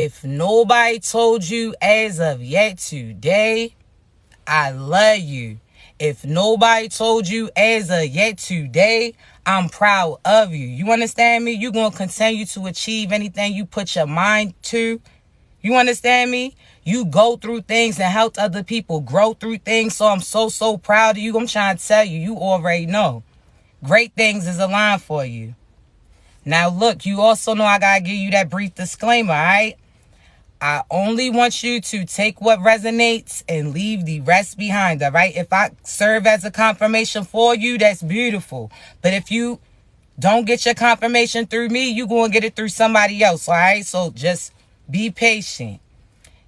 If nobody told you as of yet today, I love you. If nobody told you as of yet today, I'm proud of you. You understand me? You're going to continue to achieve anything you put your mind to. You understand me? You go through things and help other people grow through things. So I'm so proud of you. I'm trying to tell you, you already know. Great things is aligned for you. Now, look, you also know I got to give you that brief disclaimer, all right? I only want you to take what resonates and leave the rest behind, all right? If I serve as a confirmation for you, that's beautiful. But if you don't get your confirmation through me, you're going to get it through somebody else, all right? So just be patient.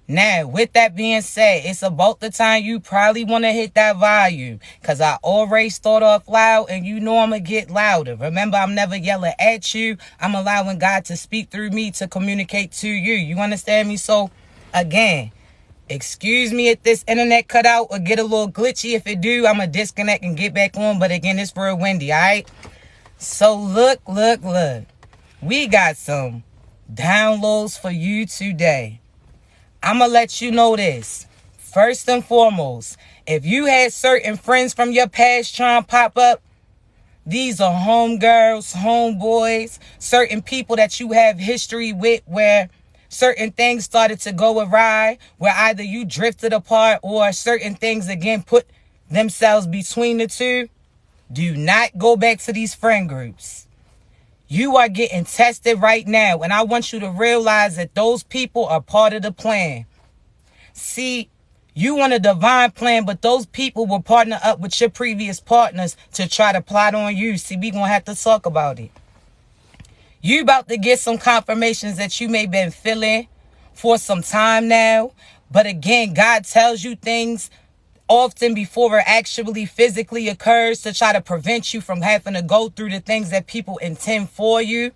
Now, with that being said, it's about the time you probably want to hit that volume, because I already start off loud and you know I'm going to get louder. Remember, I'm never yelling at you. I'm allowing God to speak through me to communicate to you. You understand me? So, again, excuse me if this internet cut out or get a little glitchy. If it do, I'm going to disconnect and get back on. But again, it's real windy, all right? So, look. We got some downloads for you today. I'm going to let you know this. First and foremost, if you had certain friends from your past trying to pop up, these are homegirls, homeboys, certain people that you have history with where certain things started to go awry, where either you drifted apart or certain things, again, put themselves between the two. Do not go back to these friend groups. You are getting tested right now, and I want you to realize that those people are part of the plan. See, you want a divine plan, but those people will partner up with your previous partners to try to plot on you. See, we going to have to talk about it. You about to get some confirmations that you may have been feeling for some time now, but again, God tells you things often before it actually physically occurs to try to prevent you from having to go through the things that people intend for you.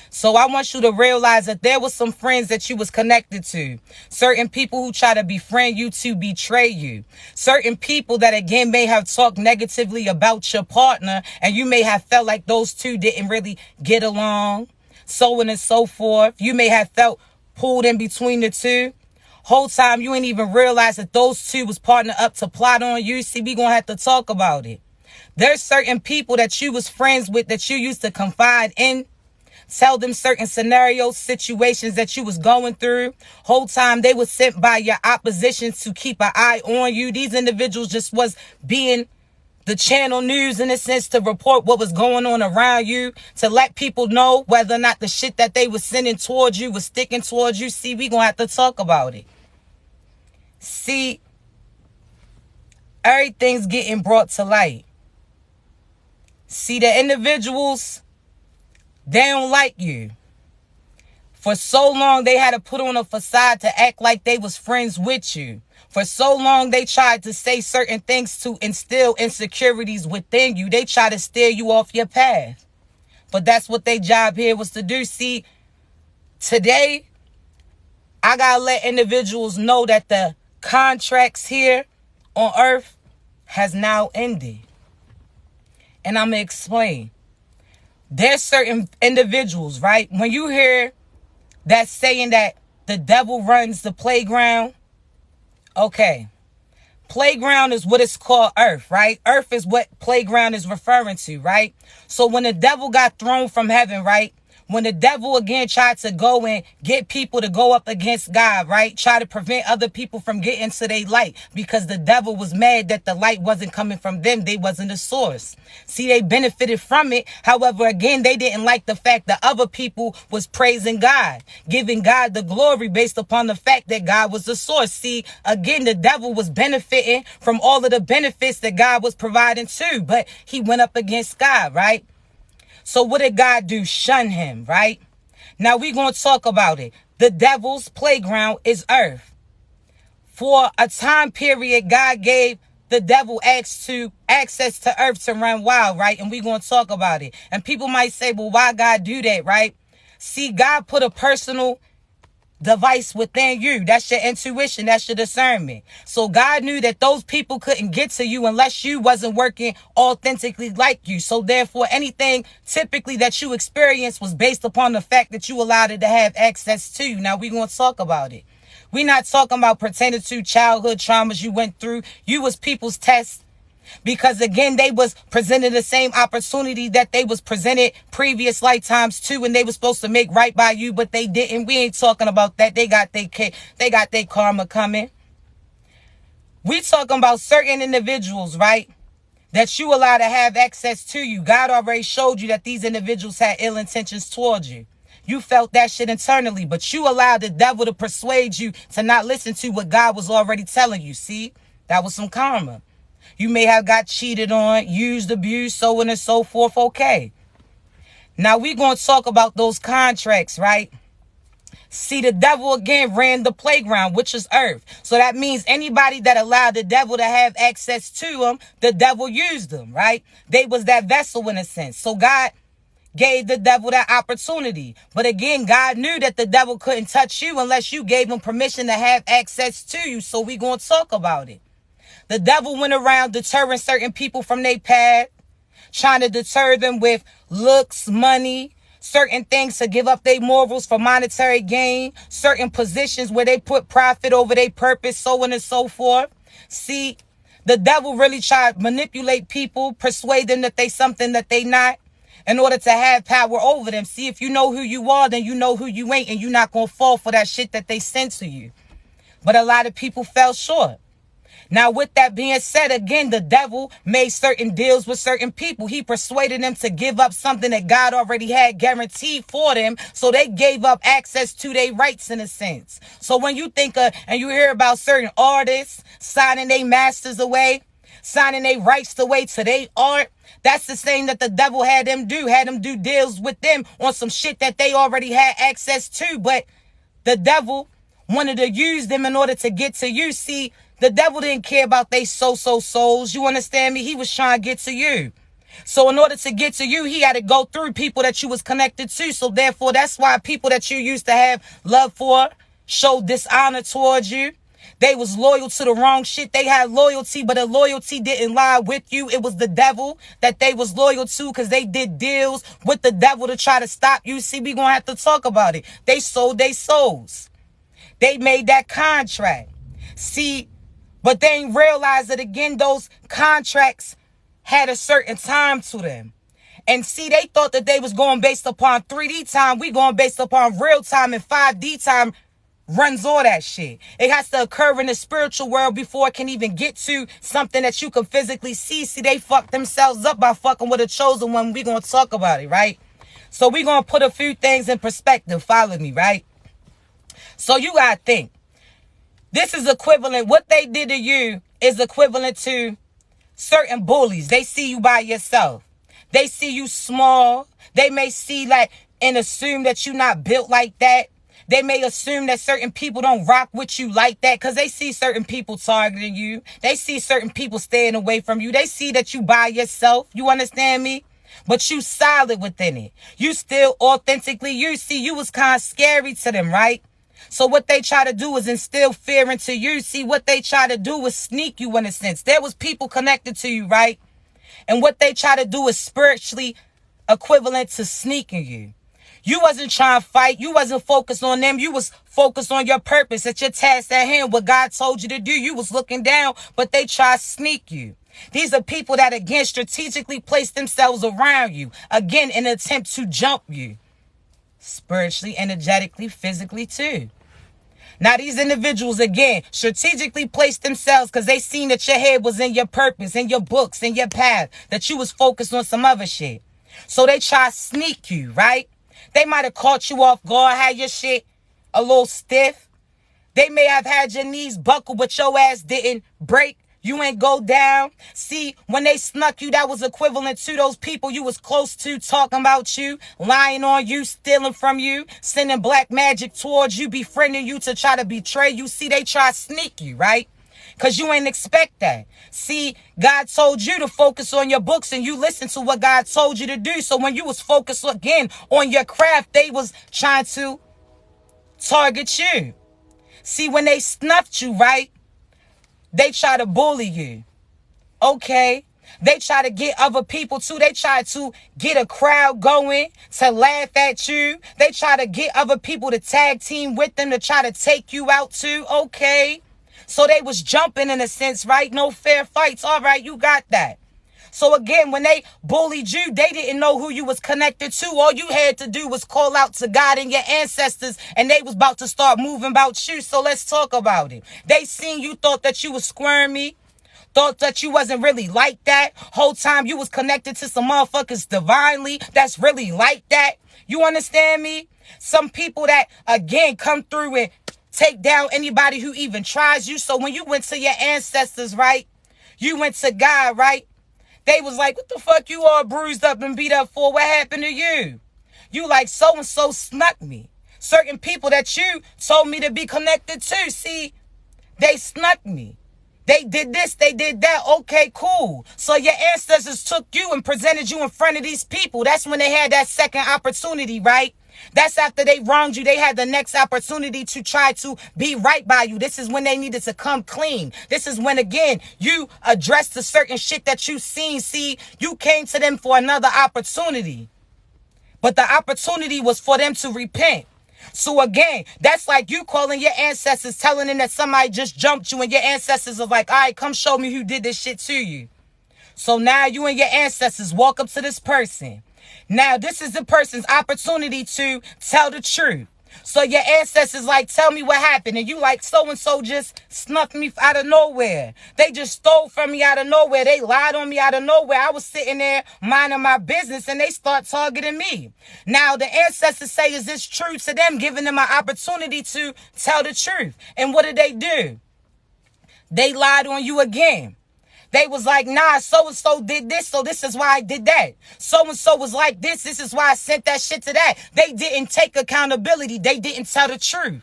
So I want you to realize that there was some friends that you was connected to. Certain people who try to befriend you to betray you. Certain people that, again, may have talked negatively about your partner, and you may have felt like those two didn't really get along, so on and so forth. You may have felt pulled in between the two. Whole time you ain't even realize that those two was partnered up to plot on you. See, we gonna have to talk about it. There's certain people that you was friends with that you used to confide in, tell them certain scenarios, situations that you was going through. Whole time they was sent by your opposition to keep an eye on you. These individuals just was being the channel news in a sense to report what was going on around you, to let people know whether or not the shit that they was sending towards you was sticking towards you. See, we gonna have to talk about it. See, everything's getting brought to light. See, the individuals, they don't like you. For so long, they had to put on a facade to act like they was friends with you. For so long, they tried to say certain things to instill insecurities within you. They tried to steer you off your path. But that's what their job here was to do. See, today, I got to let individuals know that the contracts here on earth has now ended. And I'm going to explain. There's certain individuals, right? When you hear that saying that the devil runs the playground, okay. Playground is what it's called, earth, right? Earth is what playground is referring to, right? So when the devil got thrown from heaven, right? When the devil again tried to go and get people to go up against God, right? Try to prevent other people from getting to their light because the devil was mad that the light wasn't coming from them. They wasn't the source. See, they benefited from it. However, again, they didn't like the fact that other people was praising God, giving God the glory based upon the fact that God was the source. See, again, the devil was benefiting from all of the benefits that God was providing too, but he went up against God, right? So what did God do? Shun him, right? Now we're going to talk about it. The devil's playground is earth. For a time period, God gave the devil access to earth to run wild, right? And we're going to talk about it. And people might say, well, why God do that, right? See, God put a personal device within you. That's your intuition. That's your discernment. So God knew that those people couldn't get to you unless you wasn't working authentically like you. So therefore, anything typically that you experienced was based upon the fact that you allowed it to have access to you. Now we're going to talk about it. We're not talking about pertaining to childhood traumas you went through. You was people's test. Because again, they was presented the same opportunity that they was presented previous lifetimes too, and they was supposed to make right by you, but they didn't. We ain't talking about that. They got their karma coming. We talking about certain individuals, right? That you allow to have access to you. God already showed you that these individuals had ill intentions towards you. You felt that shit internally, but you allowed the devil to persuade you to not listen to what God was already telling you. See, that was some karma. You may have got cheated on, used, abused, so on and so forth. Okay. Now we're going to talk about those contracts, right? See, the devil again ran the playground, which is earth. So that means anybody that allowed the devil to have access to them, the devil used them, right? They was that vessel in a sense. So God gave the devil that opportunity. But again, God knew that the devil couldn't touch you unless you gave him permission to have access to you. So we're going to talk about it. The devil went around deterring certain people from their path, trying to deter them with looks, money, certain things to give up their morals for monetary gain, certain positions where they put profit over their purpose, so on and so forth. See, the devil really tried to manipulate people, persuade them that they something that they not, in order to have power over them. See, if you know who you are, then you know who you ain't, and you're not going to fall for that shit that they sent to you. But a lot of people fell short. Now, with that being said, again, the devil made certain deals with certain people. He persuaded them to give up something that God already had guaranteed for them. So they gave up access to their rights in a sense. So when you think of, and you hear about certain artists signing their masters away, signing their rights away to their art, that's the same that the devil had them do deals with them on some shit that they already had access to. But the devil wanted to use them in order to get to you. See, the devil didn't care about they souls. You understand me? He was trying to get to you. So in order to get to you, he had to go through people that you was connected to. So therefore, that's why people that you used to have love for showed dishonor towards you. They was loyal to the wrong shit. They had loyalty, but the loyalty didn't lie with you. It was the devil that they was loyal to because they did deals with the devil to try to stop you. See, we gonna have to talk about it. They sold their souls. They made that contract. See, but they ain't realized that, again, those contracts had a certain time to them. And see, they thought that they was going based upon 3D time. We going based upon real time, and 5D time runs all that shit. It has to occur in the spiritual world before it can even get to something that you can physically see. See, they fucked themselves up by fucking with a chosen one. We going to talk about it, right? So we going to put a few things in perspective. Follow me, right? So you got to think. This is equivalent. What they did to you is equivalent to certain bullies. They see you by yourself. They see you small. They may see like and assume that you're not built like that. They may assume that certain people don't rock with you like that because they see certain people targeting you. They see certain people staying away from you. They see that you by yourself. You understand me? But you solid within it. You still authentically you. See, you was kind of scary to them, right? So what they try to do is instill fear into you. See, what they try to do is sneak you in a sense. There was people connected to you, right? And what they try to do is spiritually equivalent to sneaking you. You wasn't trying to fight. You wasn't focused on them. You was focused on your purpose, at your task at hand, what God told you to do. You was looking down, but they try to sneak you. These are people that, again, strategically place themselves around you. Again, in an attempt to jump you. Spiritually, energetically, physically, too. Now, these individuals, again, strategically placed themselves because they seen that your head was in your purpose, in your books, in your path, that you was focused on some other shit. So they try to sneak you, right? They might have caught you off guard, had your shit a little stiff. They may have had your knees buckle, but your ass didn't break. You ain't go down. See, when they snuck you, that was equivalent to those people you was close to talking about you, lying on you, stealing from you, sending black magic towards you, befriending you to try to betray you. See, they try to sneak you, right? Because you ain't expect that. See, God told you to focus on your books and you listen to what God told you to do. So when you was focused again on your craft, they was trying to target you. See, when they snuffed you, right, they try to bully you. Okay? They try to get other people too. They try to get a crowd going to laugh at you. They try to get other people to tag team with them to try to take you out too. Okay? So they was jumping in a sense, right? No fair fights. All right, you got that. So again, when they bullied you, they didn't know who you was connected to. All you had to do was call out to God and your ancestors, and they was about to start moving about you. So let's talk about it. They seen you, thought that you was squirmy, thought that you wasn't really like that. Whole time you was connected to some motherfuckers divinely that's really like that. You understand me? Some people that, again, come through and take down anybody who even tries you. So when you went to your ancestors, right? You went to God, right? They was like, what the fuck you all bruised up and beat up for? What happened to you? You like so-and-so snuck me. Certain people that you told me to be connected to, see, they snuck me. They did this, they did that. Okay, cool. So your ancestors took you and presented you in front of these people. That's when they had that second opportunity, right? That's after they wronged you. They had the next opportunity to try to be right by you. This is when they needed to come clean. This is when, again, you addressed the certain shit that you seen. See, you came to them for another opportunity. But the opportunity was for them to repent. So again, that's like you calling your ancestors, telling them that somebody just jumped you, and your ancestors are like, all right, come show me who did this shit to you. So now you and your ancestors walk up to this person. Now, this is the person's opportunity to tell the truth. So your ancestors like, tell me what happened. And you like, so-and-so just snuffed me out of nowhere. They just stole from me out of nowhere. They lied on me out of nowhere. I was sitting there minding my business and they start targeting me. Now, the ancestors say, is this true to them, giving them an opportunity to tell the truth? And what did they do? They lied on you again. They was like, nah, so-and-so did this, so this is why I did that. So-and-so was like this is why I sent that shit to that. They didn't take accountability. They didn't tell the truth.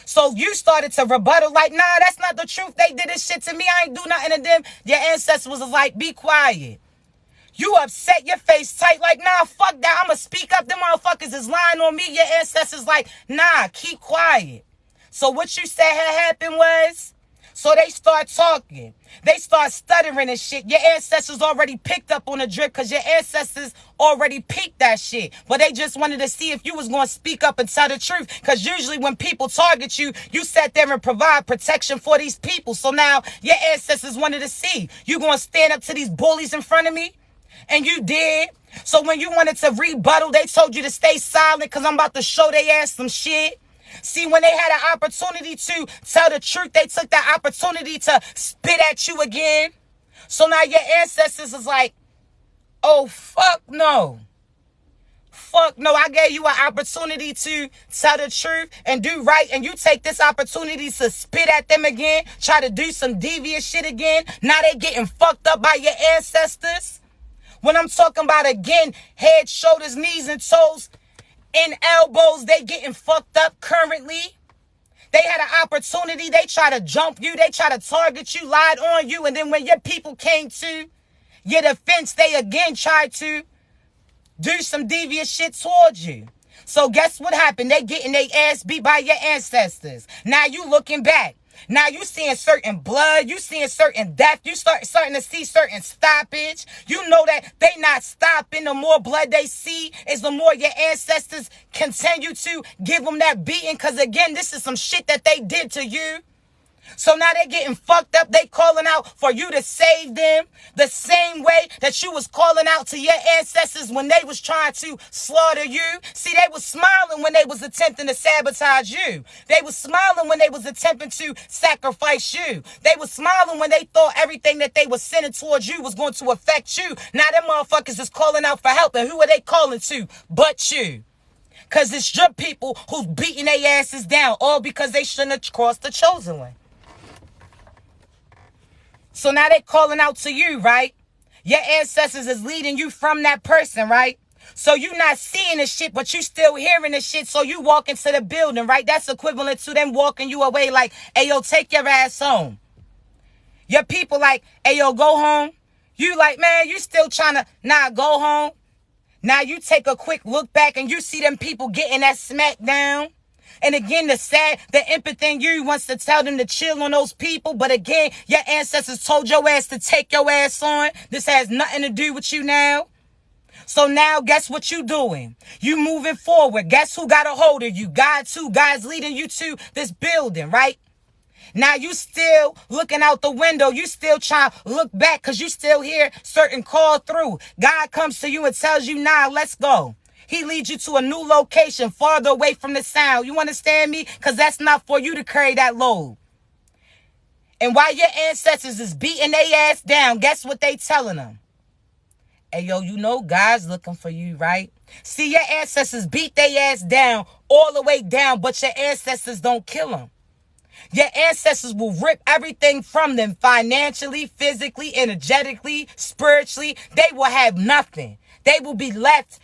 So you started to rebuttal like, nah, that's not the truth. They did this shit to me. I ain't do nothing to them. Your ancestors was like, be quiet. You upset, your face tight, like, nah, fuck that. I'ma speak up. Them motherfuckers is lying on me. Your ancestors like, nah, keep quiet. So what you said had happened was, so they start talking. They start stuttering and shit. Your ancestors already picked up on the drip because your ancestors already peeked that shit. But they just wanted to see if you was going to speak up and tell the truth. Because usually when people target you, you sat there and provide protection for these people. So now your ancestors wanted to see. You going to stand up to these bullies in front of me? And you did. So when you wanted to rebuttal, they told you to stay silent because I'm about to show they ass some shit. See, when they had an opportunity to tell the truth, they took that opportunity to spit at you again. So now your ancestors is like, oh, fuck no. Fuck no, I gave you an opportunity to tell the truth and do right, and you take this opportunity to spit at them again, try to do some devious shit again. Now they getting fucked up by your ancestors. When I'm talking about, again, head, shoulders, knees, and toes, and elbows, they getting fucked up currently. They had an opportunity. They try to jump you. They try to target you, lied on you. And then when your people came to your defense, they again tried to do some devious shit towards you. So guess what happened? They getting their ass beat by your ancestors. Now you looking back. Now you seeing certain blood, you seeing certain death, you starting to see certain stoppage. You know that they not stopping. The more blood they see is the more your ancestors continue to give them that beating. Because again, this is some shit that they did to you. So now they getting fucked up. They calling out for you to save them the same way that you was calling out to your ancestors when they was trying to slaughter you. See, they was smiling when they was attempting to sabotage you. They was smiling when they was attempting to sacrifice you. They was smiling when they thought everything that they was sending towards you was going to affect you. Now them motherfuckers is calling out for help. And who are they calling to but you? Because it's your people who's beating their asses down, all because they shouldn't have crossed the chosen one. So now they calling out to you, right? Your ancestors is leading you from that person, right? So you not seeing the shit, but you still hearing the shit. So you walk into the building, right? That's equivalent to them walking you away like, hey, yo, take your ass home. Your people like, hey, yo, go home. You like, man, you still trying to, nah, go home. Now you take a quick look back and you see them people getting that smack down. And again, the impotent in you wants to tell them to chill on those people. But again, your ancestors told your ass to take your ass on. This has nothing to do with you now. So now, guess what you doing? You moving forward. Guess who got a hold of you? God too. God's leading you to this building, right? Now you still looking out the window. You still trying to look back because you still hear certain call through. God comes to you and tells you, nah, let's go. He leads you to a new location farther away from the sound. You understand me? Because that's not for you to carry that load. And while your ancestors is beating their ass down, guess what they telling them? Hey, yo, you know God's looking for you, right? See, your ancestors beat their ass down, all the way down, but your ancestors don't kill them. Your ancestors will rip everything from them financially, physically, energetically, spiritually. They will have nothing. They will be left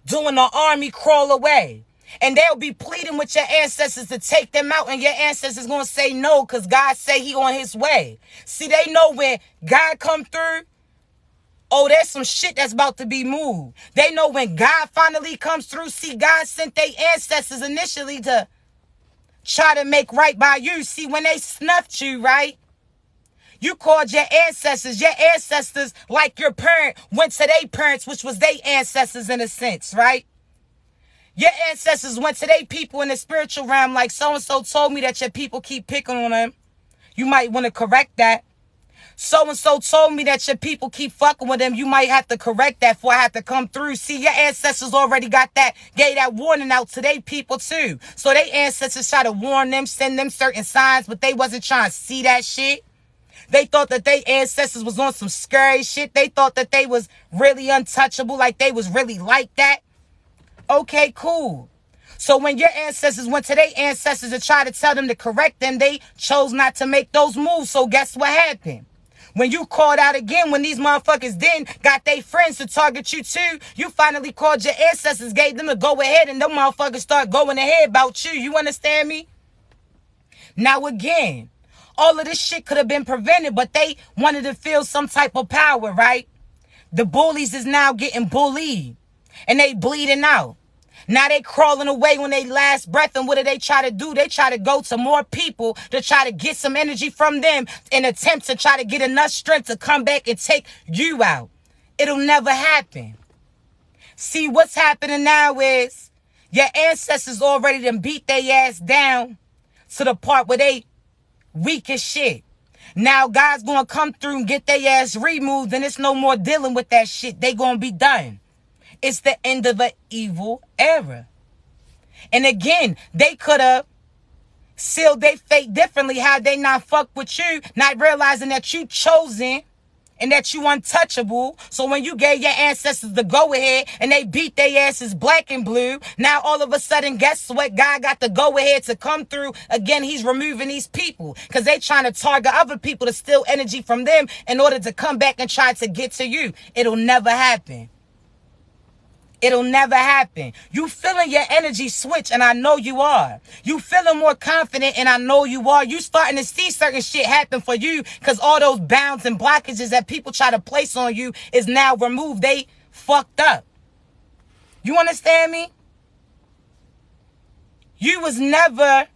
doing the army crawl away. And they'll be pleading with your ancestors to take them out. And your ancestors going to say no because God say he on his way. See, they know when God come through, oh, there's some shit that's about to be moved. They know when God finally comes through. See, God sent their ancestors initially to try to make right by you. See, when they snuffed you, right? You called your ancestors. Your ancestors, like your parent, went to their parents, which was their ancestors in a sense, right? Your ancestors went to their people in the spiritual realm, like so-and-so told me that your people keep picking on them. You might want to correct that. So-and-so told me that your people keep fucking with them. You might have to correct that before I have to come through. See, your ancestors already got that, gave that warning out to their people too. So their ancestors try to warn them, send them certain signs, but they wasn't trying to see that shit. They thought that their ancestors was on some scary shit. They thought that they was really untouchable, like they was really like that. Okay, cool. So when your ancestors went to their ancestors to try to tell them to correct them, they chose not to make those moves. So guess what happened? When you called out again, when these motherfuckers then got their friends to target you too, you finally called your ancestors, gave them a go ahead, and them motherfuckers start going ahead about you. You understand me? Now again, all of this shit could have been prevented, but they wanted to feel some type of power, right? The bullies is now getting bullied, and they bleeding out. Now they crawling away when they last breath, and what do they try to do? They try to go to more people to try to get some energy from them in attempt to try to get enough strength to come back and take you out. It'll never happen. See, what's happening now is your ancestors already done beat their ass down to the part where they weak as shit. Now God's gonna come through and get their ass removed, and it's no more dealing with that shit. They gonna be done. It's the end of an evil era. And again, they could have sealed their fate differently had they not fucked with you, not realizing that you chosen and that you untouchable. So when you gave your ancestors the go ahead and they beat their asses black and blue, now all of a sudden, guess what? God got the go ahead to come through. Again, he's removing these people because they trying to target other people to steal energy from them in order to come back and try to get to you. It'll never happen. It'll never happen. You feeling your energy switch, and I know you are. You feeling more confident, and I know you are. You starting to see certain shit happen for you because all those bounds and blockages that people try to place on you is now removed. They fucked up. You understand me? You was never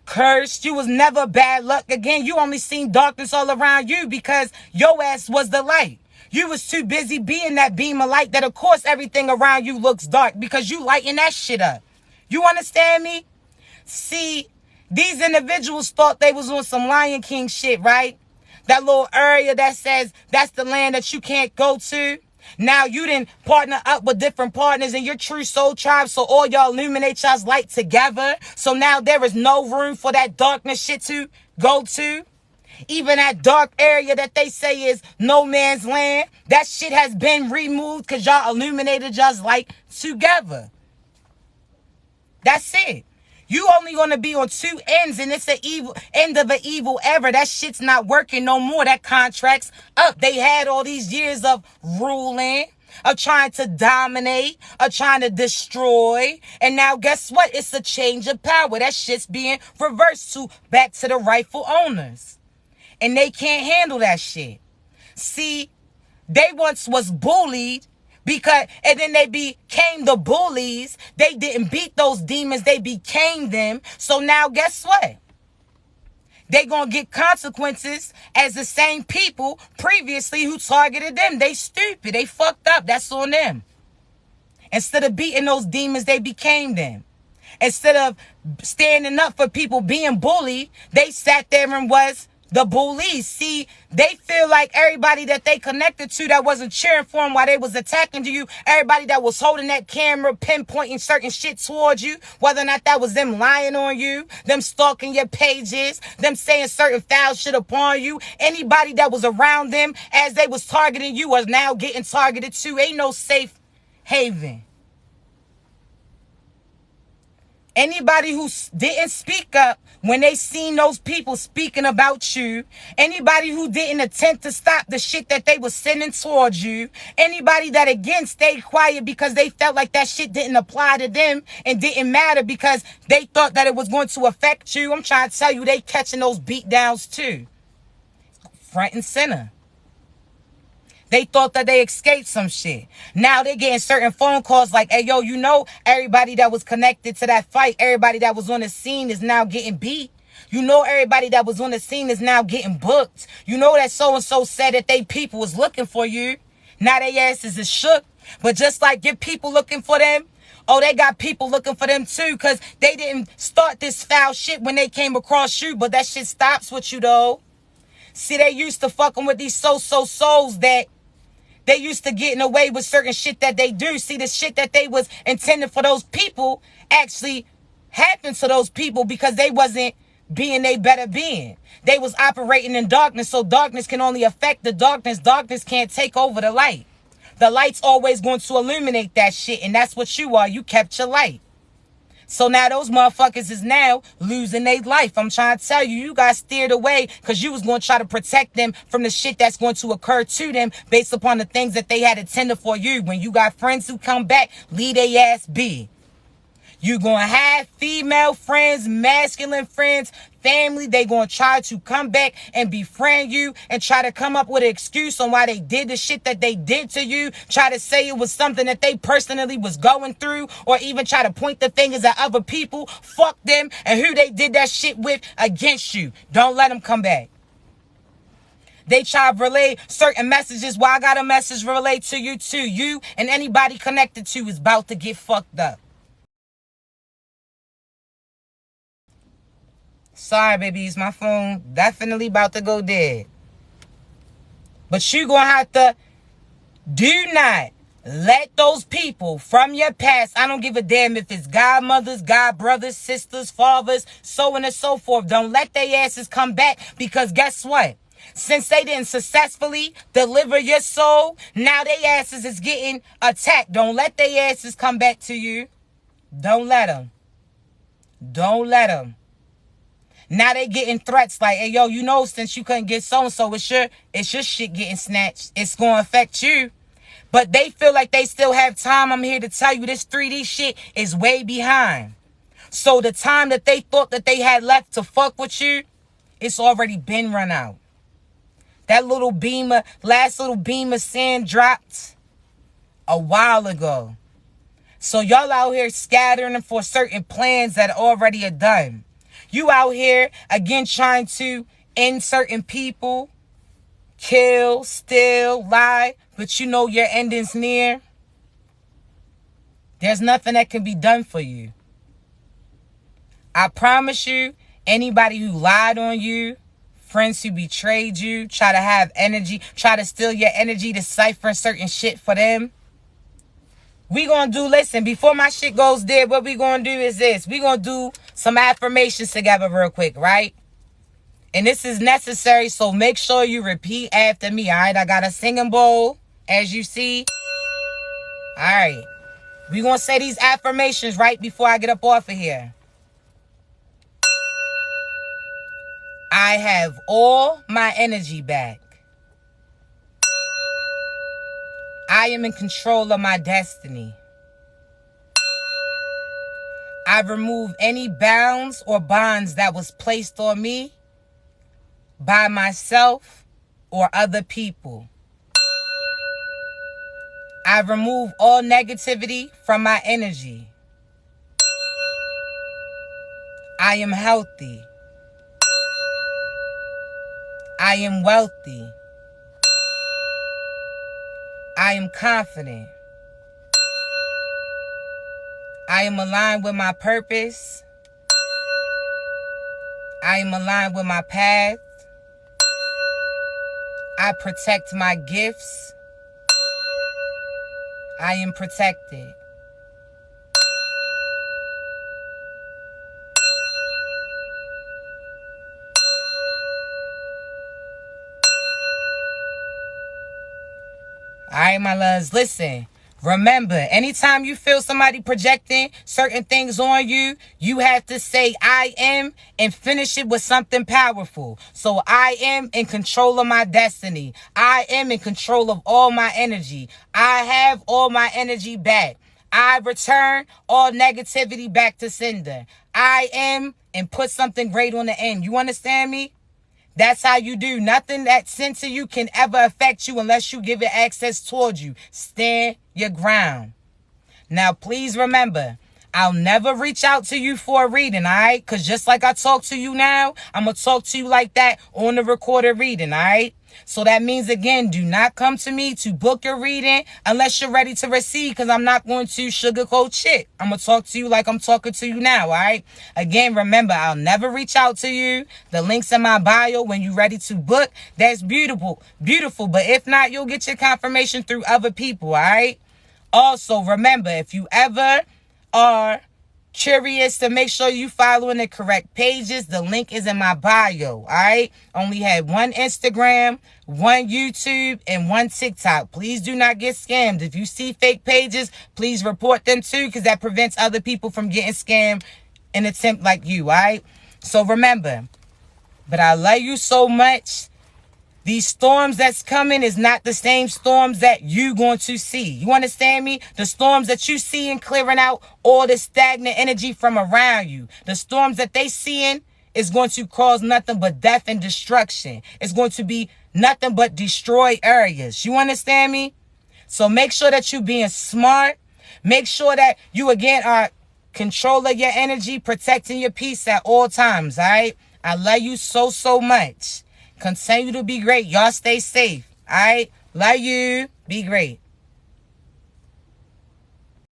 cursed. You was never bad luck. Again, you only seen darkness all around you because your ass was the light. You was too busy being that beam of light that, of course, everything around you looks dark because you lighting that shit up. You understand me? See, these individuals thought they was on some Lion King shit, right? That little area that says that's the land that you can't go to. Now you didn't partner up with different partners in your true soul tribe, so all y'all illuminate y'all's light together. So now there is no room for that darkness shit to go to. Even that dark area that they say is no man's land, that shit has been removed because y'all illuminated y'all's light together. That's it. You only gonna be on two ends, and it's the evil end of an evil era. That shit's not working no more. That contract's up. They had all these years of ruling, of trying to dominate, of trying to destroy. And now guess what? It's a change of power. That shit's being reversed to back to the rightful owners. And they can't handle that shit. See, they once was bullied Because, and then they became the bullies. They didn't beat those demons. They became them. So now guess what? They gonna get consequences as the same people previously who targeted them. They stupid. They fucked up. That's on them. Instead of beating those demons, they became them. Instead of standing up for people being bullied, they sat there and was the bullies. See, they feel like everybody that they connected to that wasn't cheering for them while they was attacking you, everybody that was holding that camera, pinpointing certain shit towards you, whether or not that was them lying on you, them stalking your pages, them saying certain foul shit upon you, anybody that was around them as they was targeting you was now getting targeted too. Ain't no safe haven. Anybody who didn't speak up when they seen those people speaking about you, anybody who didn't attempt to stop the shit that they was sending towards you, anybody that again stayed quiet because they felt like that shit didn't apply to them and didn't matter because they thought that it was going to affect you, I'm trying to tell you, they catching those beat downs too. Front and center. They thought that they escaped some shit. Now they getting certain phone calls like, hey, yo, you know, everybody that was connected to that fight, everybody that was on the scene is now getting beat. You know, everybody that was on the scene is now getting booked. You know that so-and-so said that they people was looking for you. Now they asses is shook. But just like get people looking for them, oh, they got people looking for them too because they didn't start this foul shit when they came across you. But that shit stops with you, though. See, they used to fucking with these souls that they used to getting away with certain shit that they do. See, the shit that they was intended for those people actually happened to those people because they wasn't being they better being. They was operating in darkness, so darkness can only affect the darkness. Darkness can't take over the light. The light's always going to illuminate that shit, and that's what you are. You kept your light. So now those motherfuckers is now losing their life. I'm trying to tell you, you got steered away because you was going to try to protect them from the shit that's going to occur to them based upon the things that they had intended for you. When you got friends who come back, leave their ass be. You going to have female friends, masculine friends, family. They going to try to come back and befriend you and try to come up with an excuse on why they did the shit that they did to you. Try to say it was something that they personally was going through or even try to point the fingers at other people. Fuck them and who they did that shit with against you. Don't let them come back. They try to relay certain messages. Well, I got a message relayed to you too. You and anybody connected to is about to get fucked up. Sorry, babies, my phone definitely about to go dead. But you gonna have to do not let those people from your past, I don't give a damn if it's godmothers, godbrothers, sisters, fathers, so on and so forth. Don't let their asses come back because guess what? Since they didn't successfully deliver your soul, now their asses is getting attacked. Don't let their asses come back to you. Don't let them. Don't let them. Now they getting threats like, hey, yo, you know, since you couldn't get so-and-so, it's your shit getting snatched. It's going to affect you. But they feel like they still have time. I'm here to tell you this 3D shit is way behind. So the time that they thought that they had left to fuck with you, it's already been run out. That last little beam of sand dropped a while ago. So y'all out here scattering for certain plans that already are done. You out here, again, trying to end certain people, kill, steal, lie, but you know your ending's near. There's nothing that can be done for you. I promise you, anybody who lied on you, friends who betrayed you, try to have energy, try to steal your energy, decipher certain shit for them. We gonna do, listen, before my shit goes dead, what we gonna do is this. We gonna do some affirmations together real quick, right? And this is necessary, so make sure you repeat after me, all right? I got a singing bowl, as you see. All right. We gonna say these affirmations right before I get up off of here. I have all my energy back. I am in control of my destiny. I remove any bounds or bonds that was placed on me by myself or other people. I remove all negativity from my energy. I am healthy. I am wealthy. I am confident. I am aligned with my purpose. I am aligned with my path. I protect my gifts. I am protected. All right, my loves, listen. Remember, anytime you feel somebody projecting certain things on you, you have to say, I am, and finish it with something powerful. So I am in control of my destiny. I am in control of all my energy. I have all my energy back. I return all negativity back to sender. I am, and put something great on the end. You understand me? That's how you do. Nothing that's sent to you can ever affect you unless you give it access towards you. Stand your ground. Now, please remember, I'll never reach out to you for a reading, all right? Because just like I talk to you now, I'm going to talk to you like that on the recorded reading, all right? So that means, again, do not come to me to book your reading unless you're ready to receive, because I'm not going to sugarcoat shit. I'm going to talk to you like I'm talking to you now, all right? Again, remember, I'll never reach out to you. The link's in my bio when you're ready to book. That's beautiful, beautiful. But if not, you'll get your confirmation through other people, all right? Also, remember, if you ever are curious to make sure you following the correct pages, the link is in my bio, all right? Only had one Instagram, one YouTube, and one TikTok. Please do not get scammed. If you see fake pages, please report them too, because that prevents other people from getting scammed in an attempt like you, all right? So remember, but I love you so much. These storms that's coming is not the same storms that you going to see. You understand me? The storms that you see and clearing out all the stagnant energy from around you. The storms that they seeing is going to cause nothing but death and destruction. It's going to be nothing but destroy areas. You understand me? So make sure that you being smart. Make sure that you, again, are controlling your energy, protecting your peace at all times, all right? I love you so, so much. Continue to be great. Y'all stay safe. All right? Love you. Be great.